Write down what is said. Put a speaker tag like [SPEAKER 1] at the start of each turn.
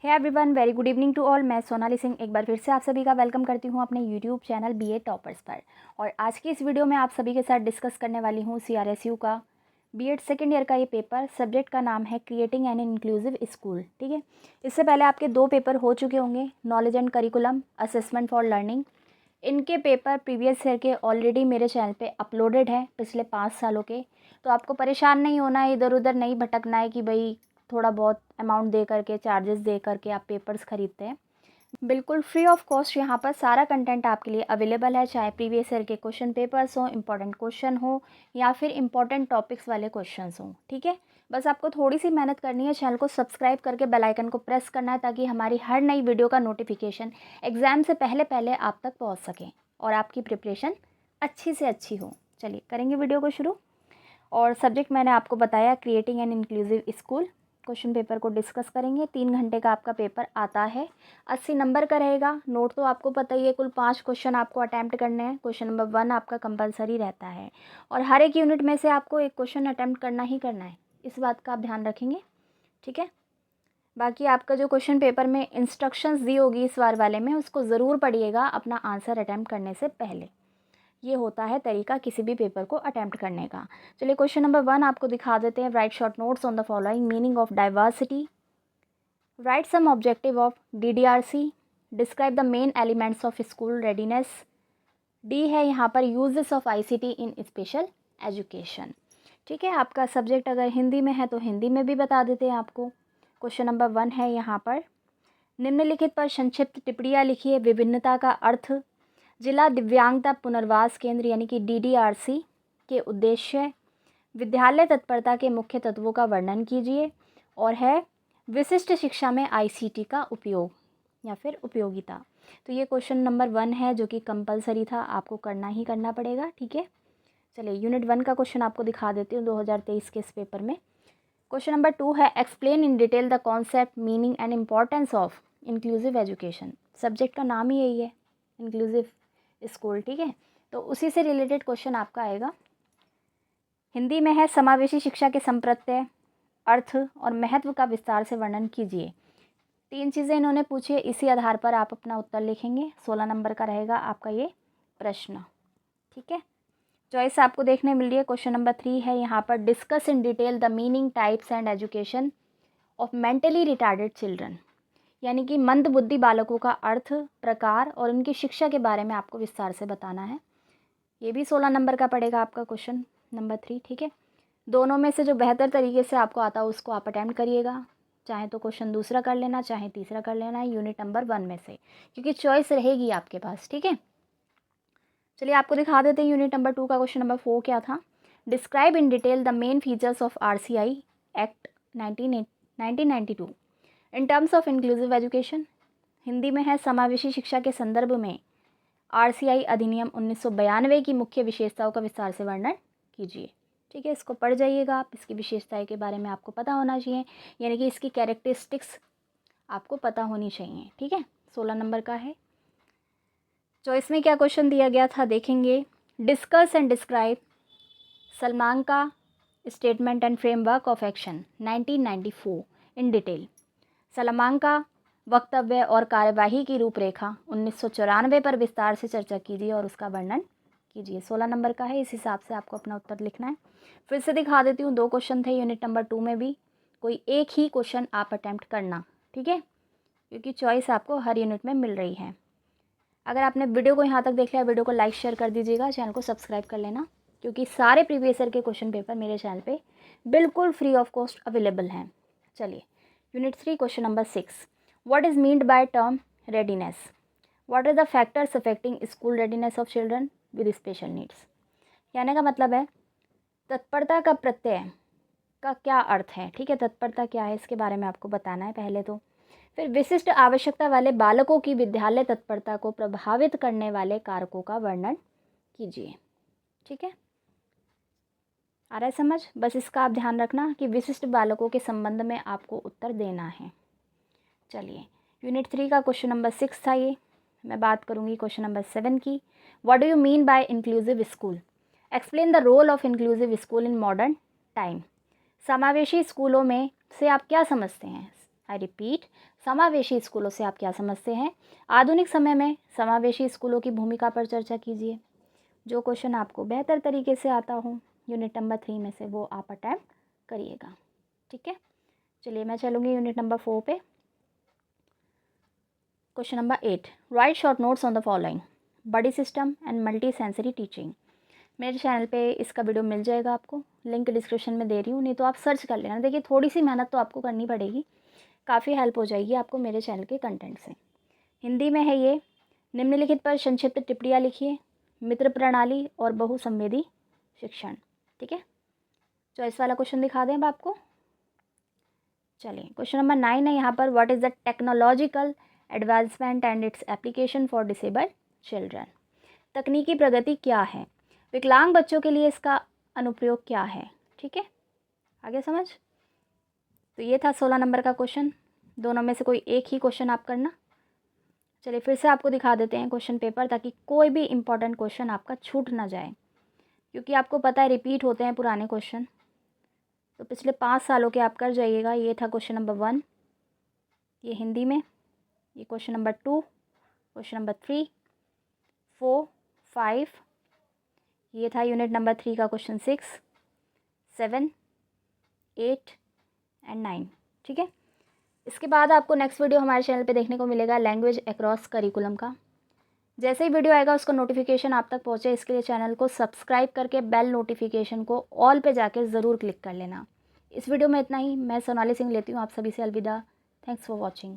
[SPEAKER 1] Hey everyone, very good evening to all. मैं सोनाली सिंह एक बार फिर से आप सभी का वेलकम करती हूँ अपने यूट्यूब चैनल बीए टॉपर्स पर। और आज की इस वीडियो में आप सभी के साथ डिस्कस करने वाली हूँ सीआरएसयू का बीएड सेकेंड ईयर का ये पेपर। सब्जेक्ट का नाम है क्रिएटिंग एन इंक्लूसिव स्कूल। ठीक है, इससे पहले आपके 2 पेपर हो चुके होंगे, knowledge and curriculum, assessment for learning. इनके पेपर प्रीवियस ईयर के ऑलरेडी मेरे चैनल पे अपलोडेड है, पिछले 5 सालों के। तो आपको परेशान नहीं होना है, इधर उधर नहीं भटकना है कि भाई थोड़ा बहुत अमाउंट दे करके, चार्जेस दे करके आप पेपर्स खरीदते हैं। बिल्कुल फ्री ऑफ कॉस्ट यहाँ पर सारा कंटेंट आपके लिए अवेलेबल है, चाहे प्रीवियस ईयर के क्वेश्चन पेपर्स हो, इंपॉर्टेंट क्वेश्चन हो या फिर इंपॉर्टेंट टॉपिक्स वाले क्वेश्चंस हों। ठीक है, बस आपको थोड़ी सी मेहनत करनी है, चैनल को सब्सक्राइब करके बेल आइकन को प्रेस करना है ताकि हमारी हर नई वीडियो का नोटिफिकेशन एग्ज़ाम से पहले पहले आप तक पहुँच सके और आपकी प्रिपरेशन अच्छी से अच्छी हो। चलिए करेंगे वीडियो को शुरू। और सब्जेक्ट मैंने आपको बताया creating an inclusive school. Question paper को डिस्कस करेंगे। 3 घंटे का आपका पेपर आता है, 80 नंबर का रहेगा। नोट तो आपको पता ही है, कुल 5 क्वेश्चन आपको अटैम्प्ट करने हैं। क्वेश्चन नंबर 1 आपका कंपलसरी रहता है और हर एक यूनिट में से आपको एक क्वेश्चन अटैम्प्ट करना ही करना है, इस बात का आप ध्यान रखेंगे। ठीक है, बाकी आपका जो क्वेश्चन पेपर में इंस्ट्रक्शंस दी होगी इस बार वाले में, उसको ज़रूर पढ़िएगा अपना आंसर अटैम्प्ट करने से पहले। ये होता है तरीका किसी भी पेपर को अटैम्प्ट करने का। चलिए क्वेश्चन नंबर 1 आपको दिखा देते हैं। Write short notes on the following meaning of diversity, write some objective of DDRC, describe the main elements of school readiness. D है यहाँ पर uses of ICT in special education. ठीक है, आपका सब्जेक्ट अगर हिंदी में है तो हिंदी में भी बता देते हैं आपको। क्वेश्चन नंबर 1 है यहाँ पर, निम्नलिखित पर संक्षिप्त टिप्पणियाँ लिखिए। विभिन्नता का अर्थ, जिला दिव्यांगता पुनर्वास केंद्र यानी कि डीडीआरसी के उद्देश्य, विद्यालय तत्परता के मुख्य तत्वों का वर्णन कीजिए। और है विशिष्ट शिक्षा में आईसीटी का उपयोग या फिर उपयोगिता। तो ये क्वेश्चन नंबर 1 है जो कि कंपलसरी था, आपको करना ही करना पड़ेगा। ठीक है, चलिए यूनिट 1 का क्वेश्चन आपको दिखा देती हूँ 2023 के इस पेपर में। क्वेश्चन नंबर 2 है, explain in detail the concept meaning and importance of inclusive education. Subject का नाम ही यही है, इंक्लूसिव स्कूल। ठीक है, तो उसी से रिलेटेड क्वेश्चन आपका आएगा। हिंदी में है, समावेशी शिक्षा के संप्रत्यय, अर्थ और महत्व का विस्तार से वर्णन कीजिए। 3 चीज़ें इन्होंने पूछी है, इसी आधार पर आप अपना उत्तर लिखेंगे। 16 नंबर का रहेगा आपका ये प्रश्न। ठीक है, चॉइस आपको देखने मिल रही है। क्वेश्चन नंबर 3 है यहाँ पर, discuss in detail the meaning, types and education of mentally retarded children. यानी कि मंद बुद्धि बालकों का अर्थ, प्रकार और उनकी शिक्षा के बारे में आपको विस्तार से बताना है। ये भी 16 नंबर का पड़ेगा आपका क्वेश्चन नंबर 3। ठीक है, दोनों में से जो बेहतर तरीके से आपको आता है उसको आप अटैम्प्ट करिएगा। चाहे तो क्वेश्चन दूसरा कर लेना, चाहे तीसरा कर लेना है यूनिट नंबर 1 में से, क्योंकि चॉइस रहेगी आपके पास। ठीक है, चलिए आपको दिखा देते हैं यूनिट नंबर 2 का क्वेश्चन नंबर 4 क्या था। Describe in detail the main features of RCI act 1992 in terms of inclusive education. Hindi में है, समावेशी शिक्षा के संदर्भ में आरसीआई अधिनियम 1992 की मुख्य विशेषताओं का विस्तार से वर्णन कीजिए। ठीक है, इसको पढ़ जाइएगा आप, इसकी विशेषताएं के बारे में आपको पता होना चाहिए, यानी कि इसकी कैरेक्टरिस्टिक्स आपको पता होनी चाहिए। ठीक है, 16 नंबर का है। चॉइस में क्या क्वेश्चन दिया गया था देखेंगे। डिस्कस एंड डिस्क्राइब सलमान का statement and framework of action 1994 in detail. Salman का वक्तव्य और कार्यवाही की रूपरेखा 1994 पर विस्तार से चर्चा कीजिए और उसका वर्णन कीजिए। 16 नंबर का है, इस हिसाब से आपको अपना उत्तर लिखना है। फिर से दिखा देती हूँ, 2 क्वेश्चन थे यूनिट नंबर 2 में भी, कोई एक ही क्वेश्चन आप अटैम्प्ट करना। ठीक है, क्योंकि चॉइस आपको हर यूनिट में मिल रही है। अगर आपने वीडियो को यहाँ तक देख लिया, वीडियो को लाइक शेयर कर दीजिएगा, चैनल को सब्सक्राइब कर लेना, क्योंकि सारे प्रीवियस ईयर के क्वेश्चन पेपर मेरे चैनल पे बिल्कुल फ्री ऑफ कॉस्ट अवेलेबल हैं। चलिए unit 3 question number 6, what is meant by term readiness, what are the factors affecting school readiness of children with special needs. कहने का मतलब है, तत्परता का प्रत्यय का क्या अर्थ है। ठीक है, तत्परता क्या है इसके बारे में आपको बताना है पहले तो। फिर विशिष्ट आवश्यकता वाले बालकों की विद्यालय तत्परता को प्रभावित करने वाले कारकों का वर्णन कीजिए। ठीक है, आ रहा है समझ। बस इसका आप ध्यान रखना कि विशिष्ट बालकों के संबंध में आपको उत्तर देना है। चलिए यूनिट 3 का क्वेश्चन नंबर 6 था ये। मैं बात करूँगी क्वेश्चन नंबर 7 की। What do you mean by inclusive school, explain the role of inclusive school in modern time. समावेशी स्कूलों में से आप क्या समझते हैं, आई रिपीट, समावेशी स्कूलों से आप क्या समझते हैं? आधुनिक समय में समावेशी स्कूलों की भूमिका पर चर्चा कीजिए। जो क्वेश्चन आपको बेहतर तरीके से आता हो यूनिट नंबर 3 में से वो आप अटैम्प्ट करिएगा। ठीक है, चलिए मैं चलूँगी यूनिट नंबर 4 पे। Question number 8, write short notes on the following, buddy system and multi sensory teaching. मेरे चैनल पे इसका वीडियो मिल जाएगा आपको, लिंक डिस्क्रिप्शन में दे रही हूँ, नहीं तो आप सर्च कर लेना। देखिए थोड़ी सी मेहनत तो आपको करनी पड़ेगी, काफ़ी हेल्प हो जाएगी आपको मेरे चैनल के कंटेंट से। हिंदी में है ये। निम्नलिखित पर संक्षिप्त टिप्पणियाँ लिखिए, मित्र प्रणाली और बहुसंवेदी शिक्षण। ठीक है, चॉइस वाला क्वेश्चन दिखा दें अब आपको। चलिए क्वेश्चन नंबर 9 है यहाँ पर, what is the technological advancement and its application for disabled children. तकनीकी प्रगति क्या है, विकलांग बच्चों के लिए इसका अनुप्रयोग क्या है। ठीक है, आगे समझ। तो ये था 16 नंबर का क्वेश्चन, दोनों में से कोई एक ही क्वेश्चन आप करना। चलिए फिर से आपको दिखा देते हैं क्वेश्चन पेपर, ताकि कोई भी इम्पॉर्टेंट क्वेश्चन आपका छूट ना जाए, क्योंकि आपको पता है रिपीट होते हैं पुराने क्वेश्चन, तो पिछले 5 सालों के आप कर जाइएगा। ये था क्वेश्चन नंबर 1, ये हिंदी में। ये क्वेश्चन नंबर 2, क्वेश्चन नंबर 3, 4, 5, ये था यूनिट नंबर 3 का क्वेश्चन 6, 7, 8 एंड 9। ठीक है, इसके बाद आपको नेक्स्ट वीडियो हमारे चैनल पे देखने को मिलेगा लैंग्वेज अक्रॉस करिकुलम का। जैसे ही वीडियो आएगा उसका नोटिफिकेशन आप तक पहुँचे, इसके लिए चैनल को सब्सक्राइब करके बेल नोटिफिकेशन को ऑल पे जाके ज़रूर क्लिक कर लेना। इस वीडियो में इतना ही। मैं सोनाली सिंह लेती हूँ आप सभी से अलविदा। Thanks for watching.